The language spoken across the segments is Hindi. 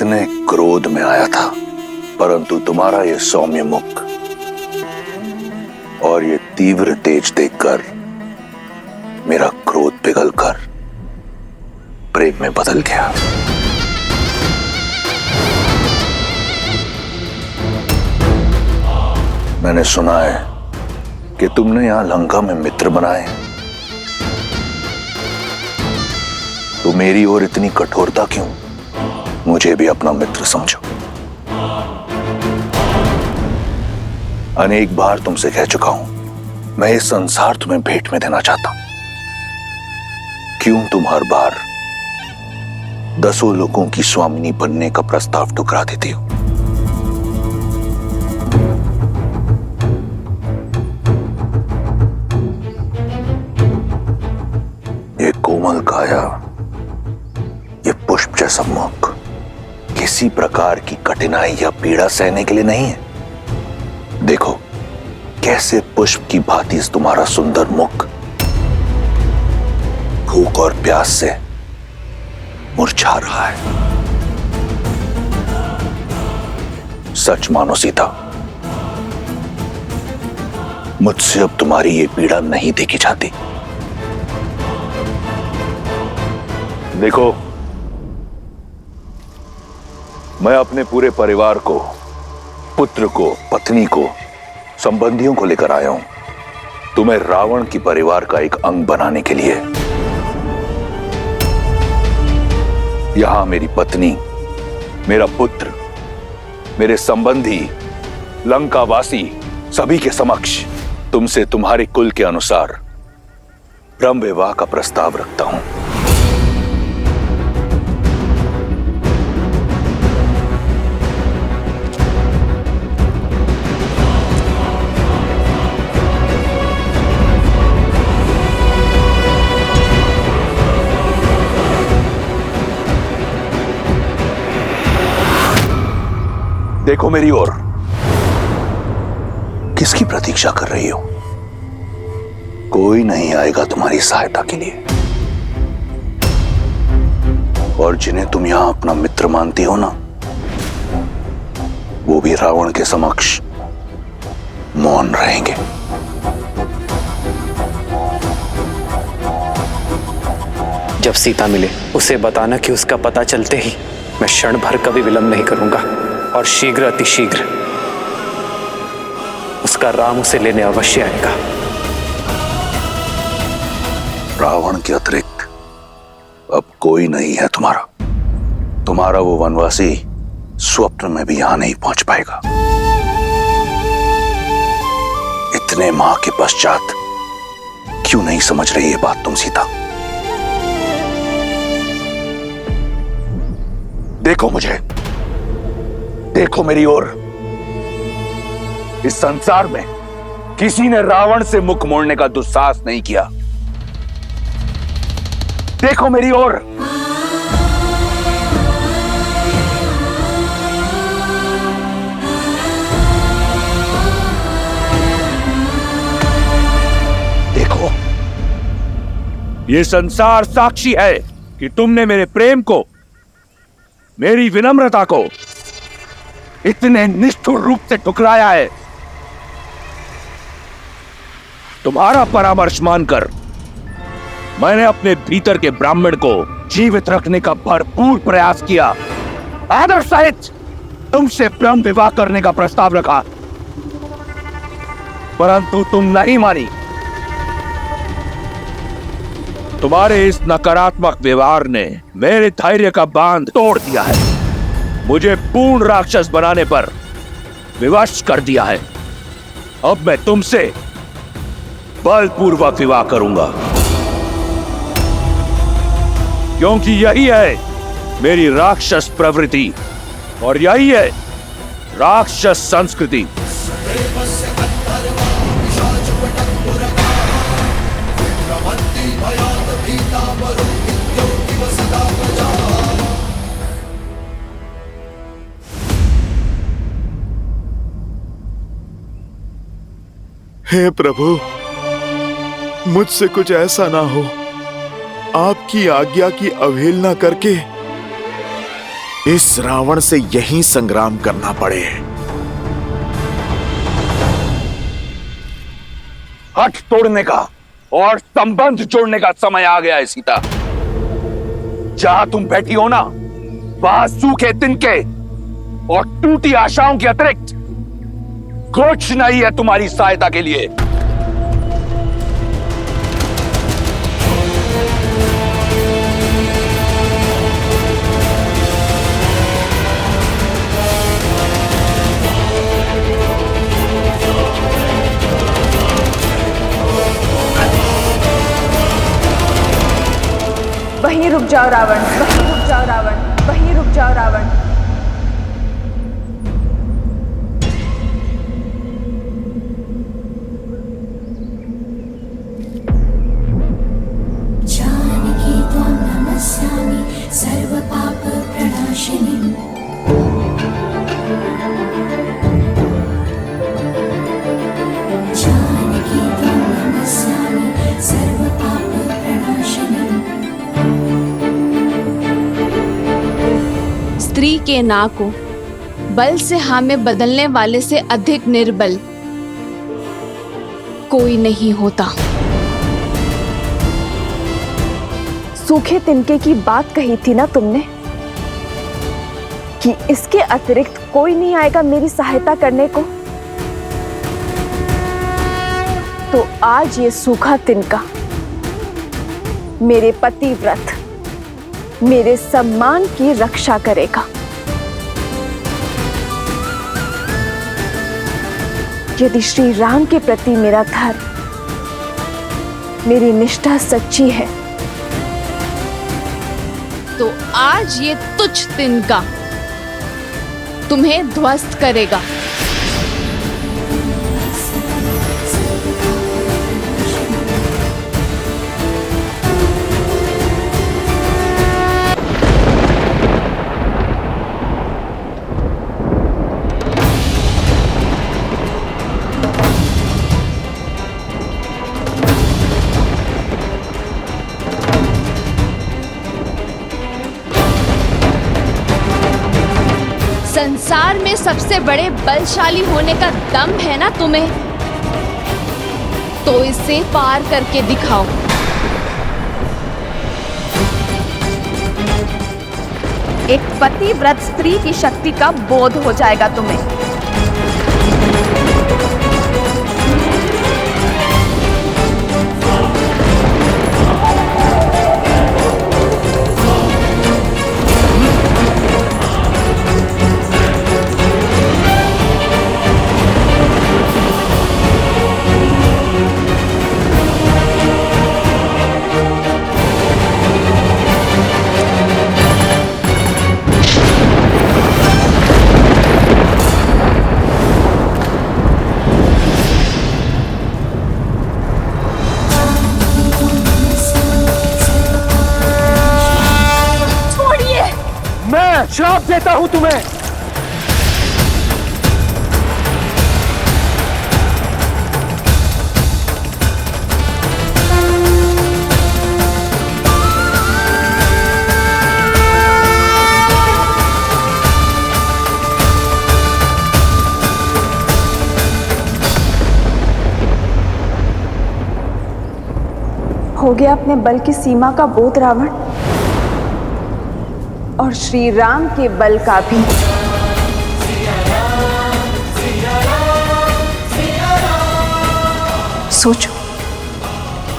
इतने क्रोध में आया था, परंतु तुम्हारा ये सौम्य मुख और ये तीव्र तेज देखकर मेरा क्रोध पिघलकर प्रेम में बदल गया। मैंने सुना है कि तुमने यहां लंका में मित्र बनाए, तो मेरी ओर इतनी कठोरता क्यों? मुझे भी अपना मित्र समझो। अनेक बार तुमसे कह चुका हूं, मैं ये संसार तुम्हें भेंट में देना चाहता हूं। क्यों तुम हर बार 10 लोगों की स्वामिनी बनने का प्रस्ताव ठुकरा देती हो? ये कोमल काया, ये पुष्प जैसा मुख किसी प्रकार की कठिनाई या पीड़ा सहने के लिए नहीं है। देखो कैसे पुष्प की भांति तुम्हारा सुंदर मुख भूख और प्यास से मुरझा रहा है। सच मानो सीता, मुझसे अब तुम्हारी ये पीड़ा नहीं देखी जाती। देखो, मैं अपने पूरे परिवार को, पुत्र को, पत्नी को, संबंधियों को लेकर आया हूं तुम्हें रावण की परिवार का एक अंग बनाने के लिए। यहां मेरी पत्नी, मेरा पुत्र, मेरे संबंधी, लंकावासी सभी के समक्ष तुमसे तुम्हारे कुल के अनुसार ब्रह्म विवाह का प्रस्ताव रखता हूं। देखो मेरी ओर, किसकी प्रतीक्षा कर रही हो? कोई नहीं आएगा तुम्हारी सहायता के लिए, और जिन्हें तुम यहां अपना मित्र मानती हो ना, वो भी रावण के समक्ष मौन रहेंगे। जब सीता मिले उसे बताना कि उसका पता चलते ही मैं क्षण भर कभी विलंब नहीं करूंगा और शीघ्र अतिशीघ्र उसका राम उसे लेने अवश्य आएगा। रावण के अतिरिक्त अब कोई नहीं है तुम्हारा। तुम्हारा वो वनवासी स्वप्न में भी यहां नहीं पहुंच पाएगा। इतने माह के पश्चात क्यों नहीं समझ रही ये बात तुम सीता? देखो मुझे, देखो मेरी ओर। इस संसार में किसी ने रावण से मुख मोड़ने का दुस्साहस नहीं किया। देखो मेरी ओर। देखो, ये संसार साक्षी है कि तुमने मेरे प्रेम को, मेरी विनम्रता को इतने निष्ठुर रूप से ठुकराया है। तुम्हारा परामर्श मानकर मैंने अपने भीतर के ब्राह्मण को जीवित रखने का भरपूर प्रयास किया। आदर सहित तुमसे ब्रह्म विवाह करने का प्रस्ताव रखा, परंतु तुम नहीं मानी। तुम्हारे इस नकारात्मक व्यवहार ने मेरे धैर्य का बांध तोड़ दिया है, मुझे पूर्ण राक्षस बनाने पर विवश कर दिया है। अब मैं तुमसे बलपूर्वक विवाह करूंगा, क्योंकि यही है मेरी राक्षस प्रवृत्ति और यही है राक्षस संस्कृति। हे प्रभु, मुझसे कुछ ऐसा ना हो, आपकी आज्ञा की अवहेलना करके इस रावण से यही संग्राम करना पड़े। हठ तोड़ने का और संबंध जोड़ने का समय आ गया है सीता। जहां तुम बैठी हो ना, वहां सूखे तिनके और टूटी आशाओं के अतिरिक्त कुछ नहीं है तुम्हारी सहायता के लिए। वहीं रुक जाओ रावण, वहीं रुक जाओ रावण, वहीं रुक जाओ रावण। जानकी त्वां नमस्यामि सर्वपापप्रणाशिनीम्। जानकी त्वां नमस्यामि सर्वपापप्रणाशिनीम्। स्त्री के ना को बल से हाँ में बदलने वाले से अधिक निर्बल कोई नहीं होता। सूखे तिनके की बात कही थी ना तुमने कि इसके अतिरिक्त कोई नहीं आएगा मेरी सहायता करने को। तो आज ये सूखा तिनका मेरे पतिव्रत, मेरे सम्मान की रक्षा करेगा। यदि श्री राम के प्रति मेरा धर्म, मेरी निष्ठा सच्ची है, तो आज ये तुच्छ तिनका तुम्हें ध्वस्त करेगा। संसार में सबसे बड़े बलशाली होने का दम है ना तुम्हें, तो इसे पार करके दिखाओ। एक पतिव्रत स्त्री की शक्ति का बोध हो जाएगा तुम्हें। मैं श्राप देता हूं तुम्हें। हो गया अपने बल की सीमा का बोध रावण, और श्री राम के बल का भी। सोचो,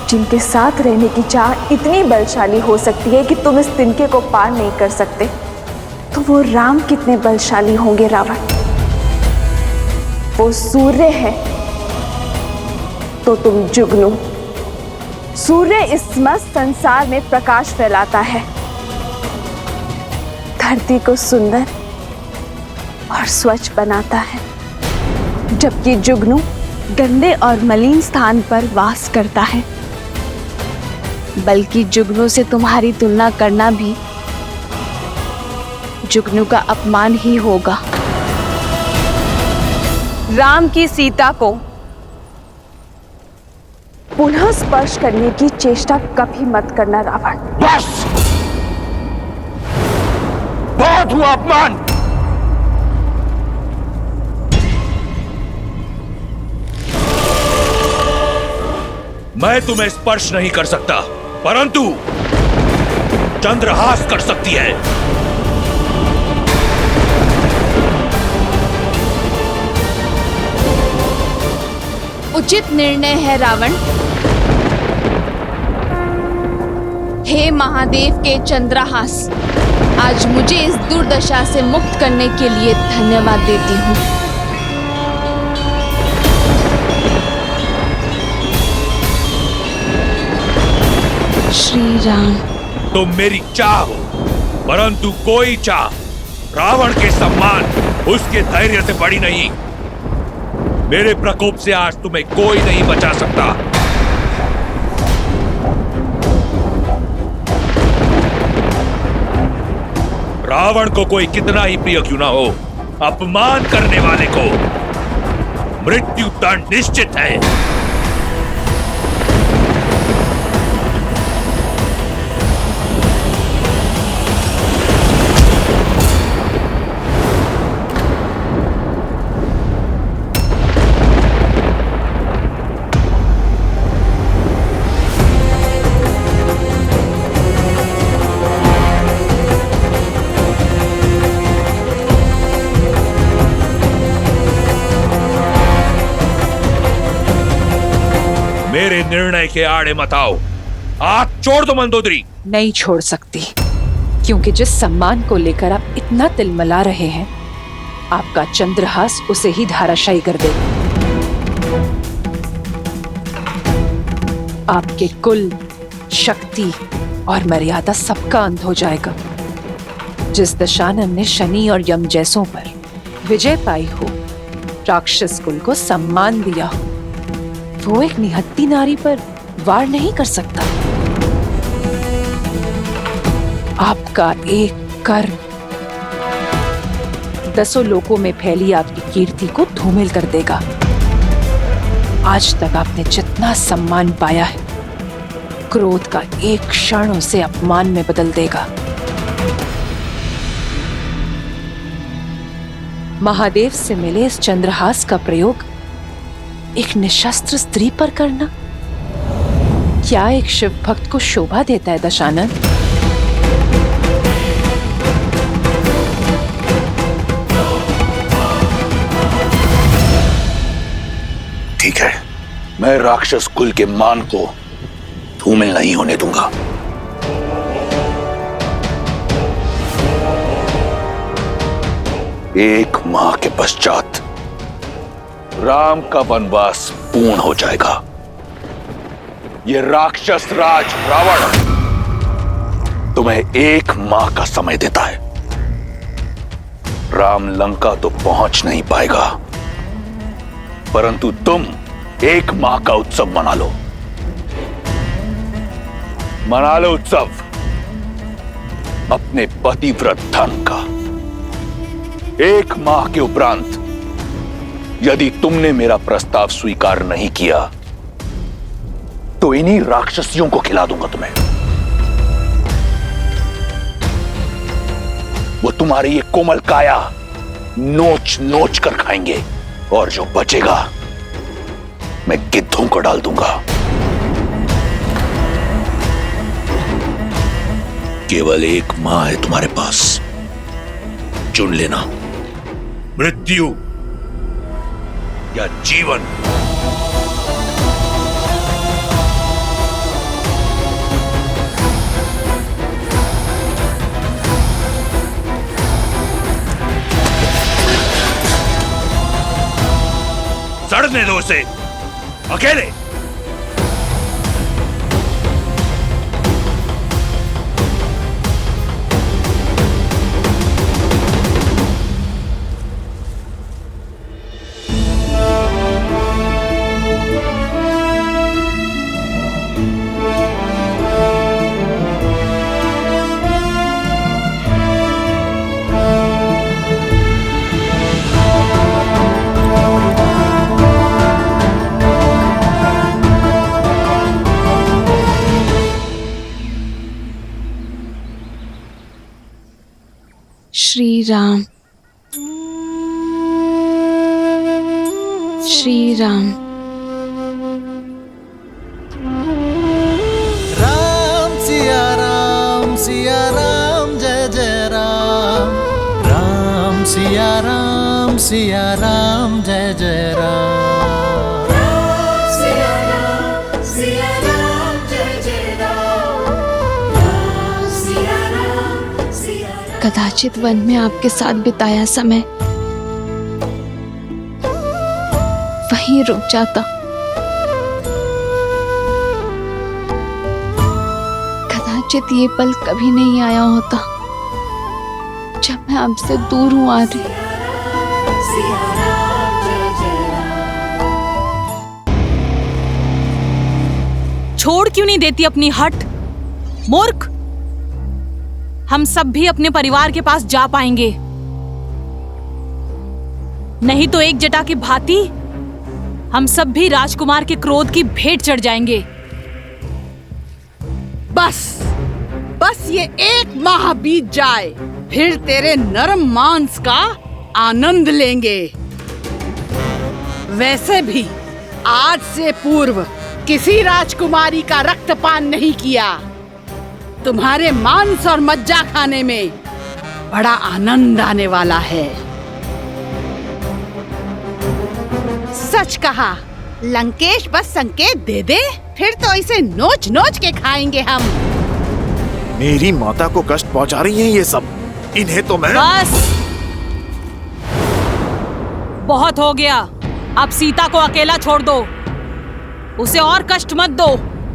जिनके साथ रहने की चाह इतनी बलशाली हो सकती है कि तुम इस तिनके को पार नहीं कर सकते, तो वो राम कितने बलशाली होंगे रावण। वो सूर्य है तो तुम जुगनू। सूर्य इस मस्त संसार में प्रकाश फैलाता है, धरती को सुंदर और स्वच्छ बनाता है, जबकि जुगनू गंदे और मलिन स्थान पर वास करता है। बल्कि जुगनू से तुम्हारी तुलना करना भी जुगनू का अपमान ही होगा। राम की सीता को पुनः स्पर्श करने की चेष्टा कभी मत करना रावण। बस, बहुत बहुत हुआ अपमान। मैं तुम्हें स्पर्श नहीं कर सकता, परंतु चंद्रहास कर सकती है। उचित निर्णय है रावण। हे महादेव के चंद्रहास, आज मुझे इस दुर्दशा से मुक्त करने के लिए धन्यवाद देती हूँ। श्री राम। तुम मेरी चाह हो, परंतु कोई चाह रावण के सम्मान, उसके धैर्य से बड़ी नहीं। मेरे प्रकोप से आज तुम्हें कोई नहीं बचा सकता। रावण को कोई कितना ही प्रिय क्यों ना हो, अपमान करने वाले को मृत्यु दंड निश्चित है। मेरे निर्णय के आड़े मत आओ। हाथ छोड़ दो मंदोदरी। नहीं छोड़ सकती, क्योंकि जिस सम्मान को लेकर आप इतना तिलमिला रहे हैं, आपका चंद्रहास उसे ही धाराशायी कर दे। आपके कुल, शक्ति और मर्यादा सबका अंत हो जाएगा। जिस दशानन ने शनि और यम जैसों पर विजय पाई हो, राक्षस कुल को सम्मान दिया हो, वो एक निहत्ती नारी पर वार नहीं कर सकता। आपका एक कर्म दसों लोकों में फैली आपकी कीर्ति को धूमिल कर देगा। आज तक आपने जितना सम्मान पाया है, क्रोध का एक क्षण उसे अपमान में बदल देगा। महादेव से मिले इस चंद्रहास का प्रयोग एक निशस्त्र स्त्री पर करना क्या एक शिव भक्त को शोभा देता है दशानन? ठीक है, मैं राक्षस कुल के मान को धूमिल नहीं होने दूंगा। एक माह के पश्चात राम का वनवास पूर्ण हो जाएगा। यह राक्षस राज रावण तुम्हें एक माह का समय देता है। राम लंका तो पहुंच नहीं पाएगा, परंतु तुम एक माह का उत्सव मना लो। मना लो उत्सव अपने पतिव्रत धर्म का। एक माह के उपरांत यदि तुमने मेरा प्रस्ताव स्वीकार नहीं किया तो इन्हीं राक्षसियों को खिला दूंगा तुम्हें। वो तुम्हारी ये कोमल काया नोच नोच कर खाएंगे, और जो बचेगा मैं गिद्धों को डाल दूंगा। केवल एक माह है तुम्हारे पास, चुन लेना, मृत्यु या जीवन। सड़ने दो उसे अकेले। राम, श्री राम। राम सिया राम जय जय राम। राम सिया राम जय जय राम। कदाचित वन में आपके साथ बिताया समय वहीं रुक जाता। कदाचित ये पल कभी नहीं आया होता जब मैं आपसे दूर हूं आ रही। छोड़ क्यों नहीं देती अपनी हट, मूर्ख। हम सब भी अपने परिवार के पास जा पाएंगे, नहीं तो एक जटा की भांति हम सब भी राजकुमार के क्रोध की भेंट चढ़ जाएंगे। बस ये 1 माह बीत जाए, फिर तेरे नरम मांस का आनंद लेंगे। वैसे भी आज से पूर्व किसी राजकुमारी का रक्तपान नहीं किया। तुम्हारे मांस और मज्जा खाने में बड़ा आनंद आने वाला है। सच कहा, लंकेश बस संकेत दे दे, फिर तो इसे नोच नोच के खाएंगे हम। मेरी माता को कष्ट पहुंचा रही हैं ये सब, इन्हें तो मैं। बस बहुत हो गया, अब सीता को अकेला छोड़ दो, उसे और कष्ट मत दो।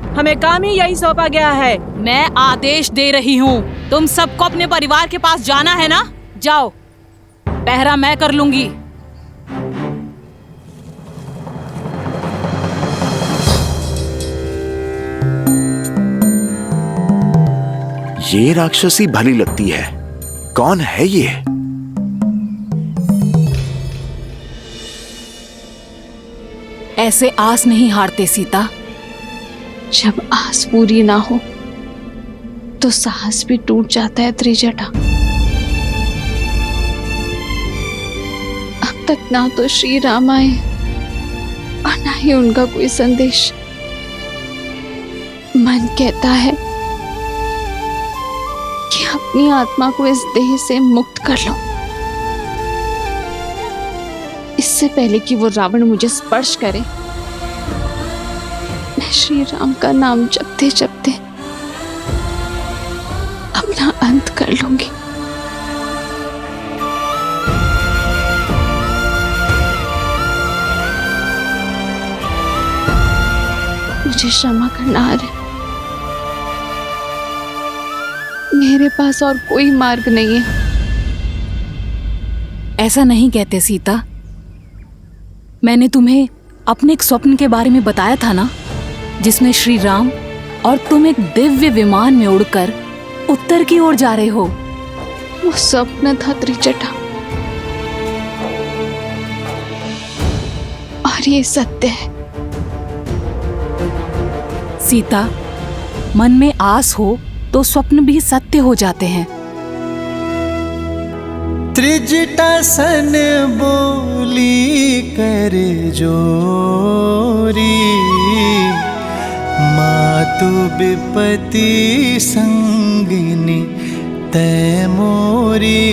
हमें काम ही यही सौंपा गया है। मैं आदेश दे रही हूँ, तुम सबको अपने परिवार के पास जाना है ना, जाओ, पहरा मैं कर लूंगी। ये राक्षसी भली लगती है, कौन है ये? ऐसे आस नहीं हारते सीता। जब आस पूरी ना हो तो साहस भी टूट जाता है त्रिजटा। अब तक ना तो श्री राम आए और ना ही उनका कोई संदेश। मन कहता है कि अपनी आत्मा को इस देह से मुक्त कर लो, इससे पहले कि वो रावण मुझे स्पर्श करे। मैं श्री राम का नाम जपते जपते अपना अंत कर लूंगी। मुझे क्षमा करना आर्य, मेरे पास और कोई मार्ग नहीं है। ऐसा नहीं कहते सीता, मैंने तुम्हें अपने एक स्वप्न के बारे में बताया था ना, जिसमें श्री राम और तुम एक दिव्य विमान में उड़कर उत्तर की ओर जा रहे हो। वो स्वप्न था त्रिजटा, और ये सत्य है। सीता, मन में आस हो तो स्वप्न भी सत्य हो जाते हैं। त्रिजटा सन बोली करे जोरी, मातु विपति संगिनी तै मोरी।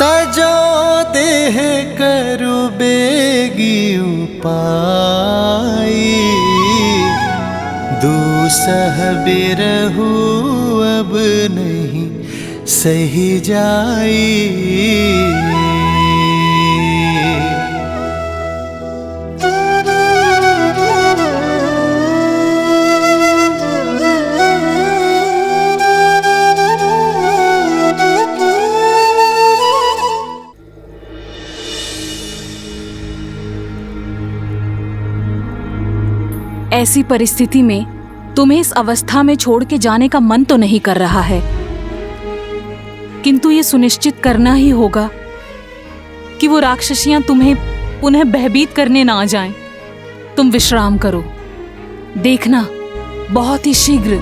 तजो देह करु बेगी उपाई, दूसह बिरहु अब नहीं सही जाई। ऐसी परिस्थिति में तुम्हें इस अवस्था में छोड़ के जाने का मन तो नहीं कर रहा है, किंतु ये सुनिश्चित करना ही होगा कि वो राक्षसियां तुम्हें पुनः भयभीत करने ना आ जाएं। तुम विश्राम करो, देखना बहुत ही शीघ्र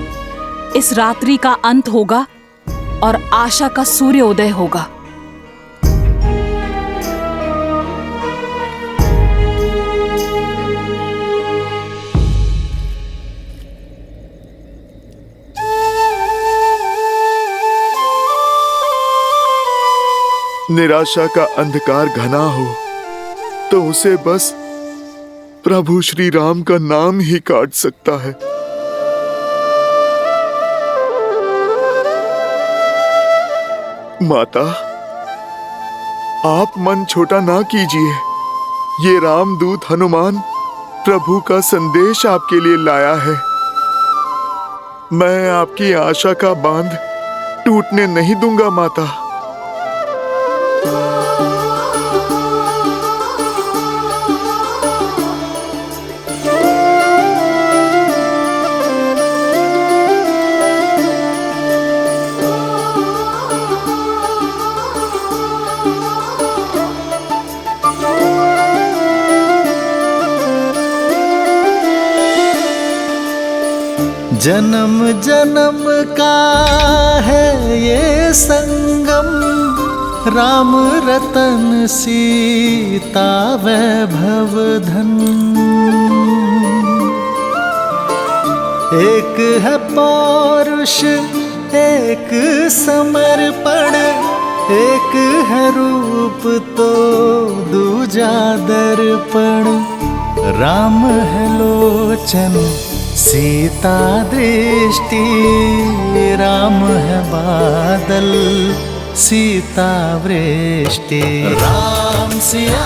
इस रात्रि का अंत होगा और आशा का सूर्योदय होगा। निराशा का अंधकार घना हो तो उसे बस प्रभु श्री राम का नाम ही काट सकता है। माता, आप मन छोटा ना कीजिए। ये रामदूत हनुमान प्रभु का संदेश आपके लिए लाया है। मैं आपकी आशा का बांध टूटने नहीं दूंगा माता। जन्म जन्म का है ये संगम, राम रतन सीता वैभव धन। एक है पौरुष एक समर्पण, एक है रूप तो दूजा दर्पण। राम है लोचन सीता दृष्टि, राम है बादल सीता वृष्टि। राम सिया